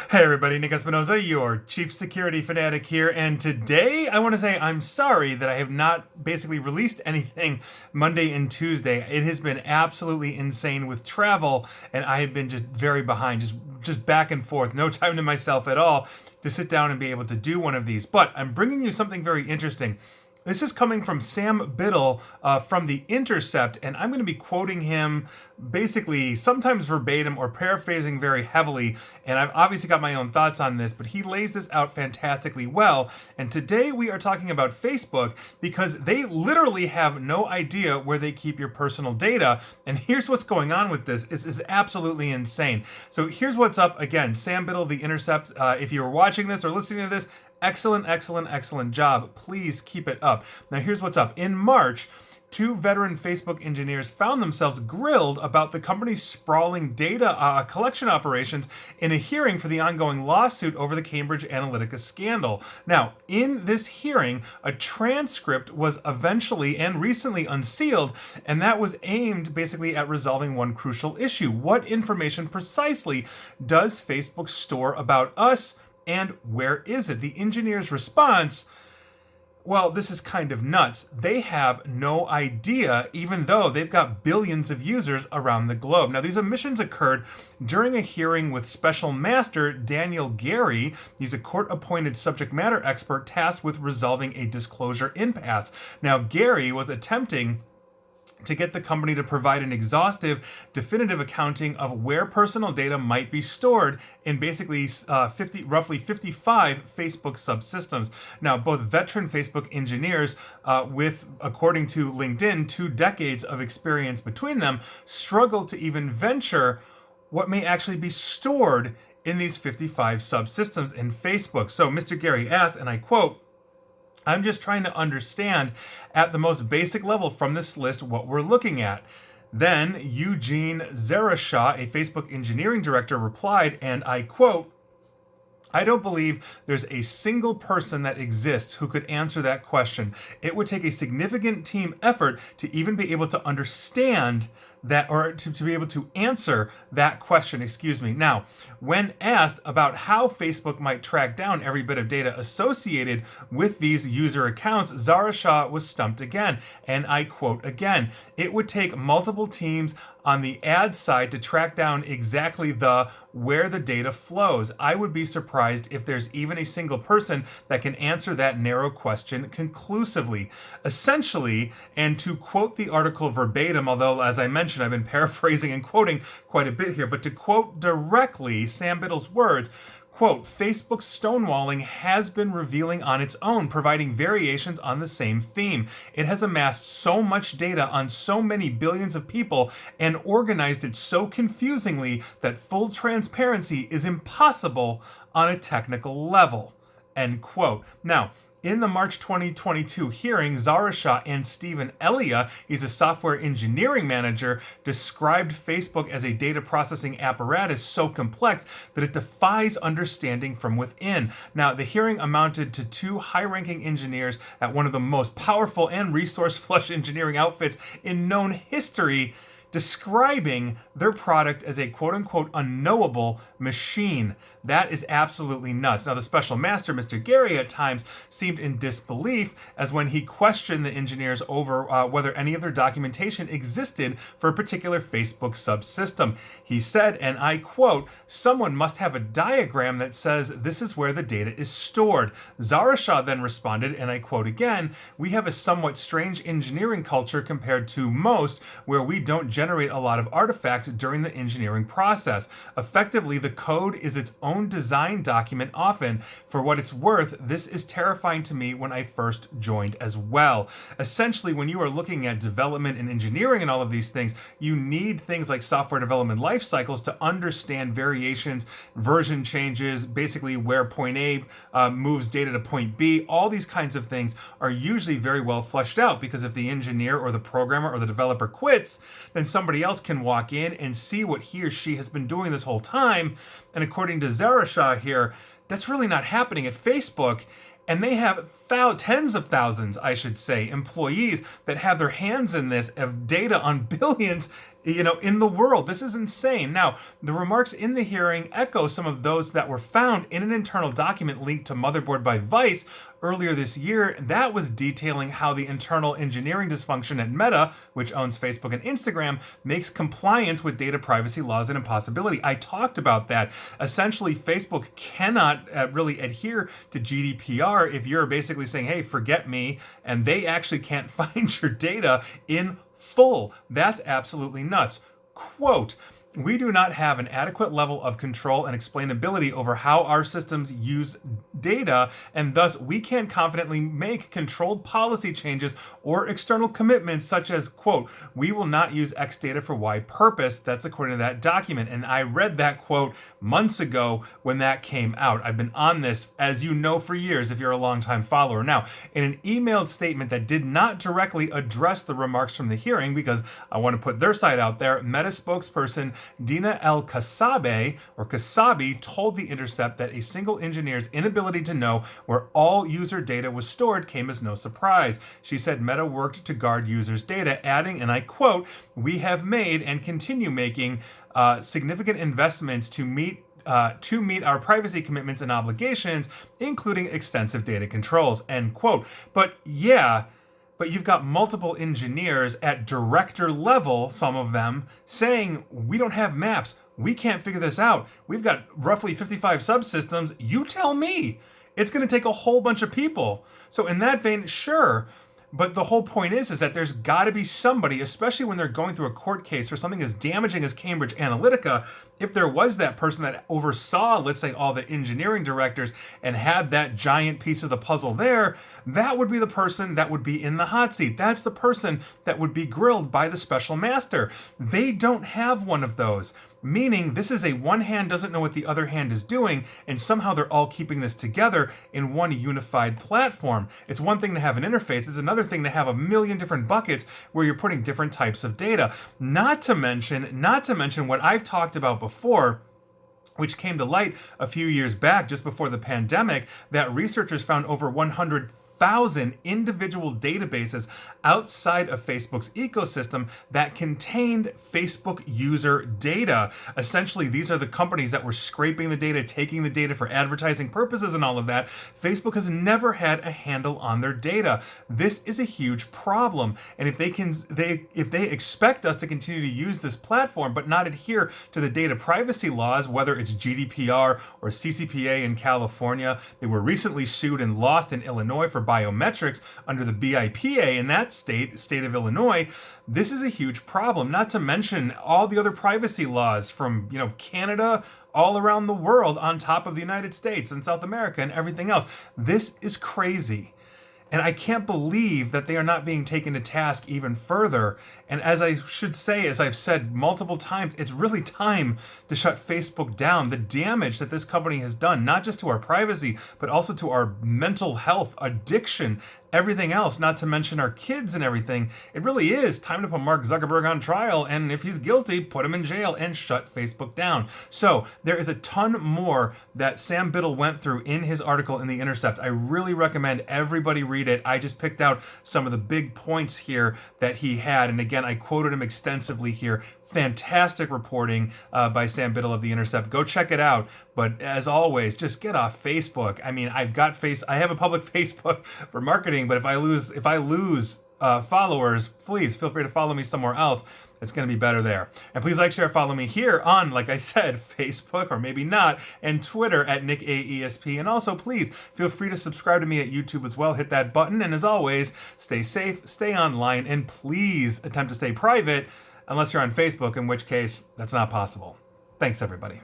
Hey everybody, Nick Espinoza, your chief security fanatic here, and today I want to say I'm sorry that I have not basically released anything Monday and Tuesday. It has been absolutely insane with travel, and I have been just very behind, just back and forth, no time to myself at all to sit down and be able to do one of these. But I'm bringing you something very interesting. This is coming from Sam Biddle from The Intercept, and I'm going to be quoting him basically sometimes verbatim or paraphrasing very heavily. And I've obviously got my own thoughts on this, but he lays this out fantastically well. And today we are talking about Facebook because they literally have no idea where they keep your personal data. And here's what's going on with this. This is absolutely insane. So here's what's up. Again, Sam Biddle, The Intercept. If you're watching this or listening to this, excellent job. Please keep it up. Now here's what's up. In March, two veteran Facebook engineers found themselves grilled about the company's sprawling data collection operations in a hearing for the ongoing lawsuit over the Cambridge Analytica scandal. Now, in this hearing, a transcript was eventually and recently unsealed, and that was aimed basically at resolving one crucial issue. What information precisely does Facebook store about us, and where is it? The engineer's response, well, this is kind of nuts. They have no idea, even though they've got billions of users around the globe. Now, these omissions occurred during a hearing with Special Master Daniel Gary. He's a court-appointed subject matter expert tasked with resolving a disclosure impasse. Now, Gary was attempting to get the company to provide an exhaustive, definitive accounting of where personal data might be stored in basically roughly 55 Facebook subsystems. Now, both veteran Facebook engineers with, according to LinkedIn, 2 decades of experience between them, struggle to even venture what may actually be stored in these 55 subsystems in Facebook. So Mr. Gary asks, and I quote, "I'm just trying to understand at the most basic level from this list what we're looking at." Then Eugene Zarashaw, a Facebook engineering director, replied, and I quote, "I don't believe there's a single person that exists who could answer that question. It would take a significant team effort to even be able to understand that, or to be able to answer that question, excuse me. Now, when asked about how Facebook might track down every bit of data associated with these user accounts, Zarashaw was stumped again. And I quote again, "It would take multiple teams on the ad side to track down exactly where the data flows. I would be surprised if there's even a single person that can answer that narrow question conclusively." Essentially, and to quote the article verbatim, although as I mentioned, I've been paraphrasing and quoting quite a bit here, but to quote directly Sam Biddle's words, quote, "Facebook's stonewalling has been revealing on its own, providing variations on the same theme. It has amassed so much data on so many billions of people and organized it so confusingly that full transparency is impossible on a technical level," end quote. Now, in the March 2022 hearing, Zarashaw and Stephen Elia, he's a software engineering manager, described Facebook as a data processing apparatus so complex that it defies understanding from within. Now, the hearing amounted to 2 high-ranking engineers at one of the most powerful and resource-flush engineering outfits in known history, describing their product as a quote-unquote unknowable machine. That is absolutely nuts. Now, the special master, Mr. Gary, at times seemed in disbelief as when he questioned the engineers over whether any of their documentation existed for a particular Facebook subsystem. He said, and I quote, "Someone must have a diagram that says this is where the data is stored." Zarashaw then responded, and I quote again, "We have a somewhat strange engineering culture compared to most, where we don't generate a lot of artifacts during the engineering process. Effectively, the code is its own design document often. For what it's worth, this is terrifying to me when I first joined as well." Essentially, when you are looking at development and engineering and all of these things, you need things like software development life cycles to understand variations, version changes, basically where point A moves data to point B. All these kinds of things are usually very well fleshed out, because if the engineer or the programmer or the developer quits, then somebody else can walk in and see what he or she has been doing this whole time. And according to Zarashaw here, that's really not happening at Facebook. And they have tens of thousands, I should say, employees that have their hands in this, of data on billions in the world. This is insane. Now, the remarks in the hearing echo some of those that were found in an internal document leaked to Motherboard by Vice earlier this year. That was detailing how the internal engineering dysfunction at Meta, which owns Facebook and Instagram, makes compliance with data privacy laws an impossibility. I talked about that. Essentially, Facebook cannot really adhere to GDPR if you're basically saying, hey, forget me, and they actually can't find your data in full. That's absolutely nuts. Quote, we do not have an adequate level of control and explainability over how our systems use data, and thus we can't confidently make controlled policy changes or external commitments such as, quote, we will not use X data for Y purpose. That's according to that document. And I read that quote months ago when that came out. I've been on this, as you know, for years if you're a longtime follower. Now, in an emailed statement that did not directly address the remarks from the hearing, because I want to put their side out there, Meta spokesperson Dina El-Kasabi told The Intercept that a single engineer's inability to know where all user data was stored came as no surprise. She said Meta worked to guard users' data, adding, and I quote, we have made and continue making significant investments to meet our privacy commitments and obligations, including extensive data controls, end quote. But you've got multiple engineers at director level, some of them, saying, we don't have maps. We can't figure this out. We've got roughly 55 subsystems. You tell me. It's going to take a whole bunch of people. So in that vein, sure. But the whole point is that there's got to be somebody, especially when they're going through a court case for something as damaging as Cambridge Analytica, if there was that person that oversaw, let's say, all the engineering directors and had that giant piece of the puzzle there, that would be the person that would be in the hot seat. That's the person that would be grilled by the special master. They don't have one of those. Meaning this is a one hand doesn't know what the other hand is doing, and somehow they're all keeping this together in one unified platform. It's one thing to have an interface, it's another thing to have a million different buckets where you're putting different types of data. Not to mention what I've talked about before, which came to light a few years back just before the pandemic, that researchers found over 100,000 individual databases outside of Facebook's ecosystem that contained Facebook user data. Essentially, these are the companies that were scraping the data, taking the data for advertising purposes and all of that. Facebook has never had a handle on their data. This is a huge problem. And if they expect us to continue to use this platform but not adhere to the data privacy laws, whether it's GDPR or CCPA in California, they were recently sued and lost in Illinois for biometrics under the BIPA in that state of Illinois. This is a huge problem, not to mention all the other privacy laws from, Canada all around the world on top of the United States and South America and everything else. This is crazy. And I can't believe that they are not being taken to task even further. And as I've said multiple times, it's really time to shut Facebook down. The damage that this company has done, not just to our privacy, but also to our mental health, addiction, everything else, not to mention our kids and everything. It really is time to put Mark Zuckerberg on trial, and if he's guilty, put him in jail and shut Facebook down. So there is a ton more that Sam Biddle went through in his article in The Intercept. I really recommend everybody read it. I just picked out some of the big points here that he had, and again, I quoted him extensively here. Fantastic reporting by Sam Biddle of The Intercept. Go check it out. But as always, just get off Facebook. I mean, I have a public Facebook for marketing, but if I lose followers, please feel free to follow me somewhere else. It's going to be better there. And please like, share, follow me here on, like I said, Facebook, or maybe not, and Twitter at NickAESP. And also, please feel free to subscribe to me at YouTube as well. Hit that button. And as always, stay safe, stay online, and please attempt to stay private unless you're on Facebook, in which case that's not possible. Thanks, everybody.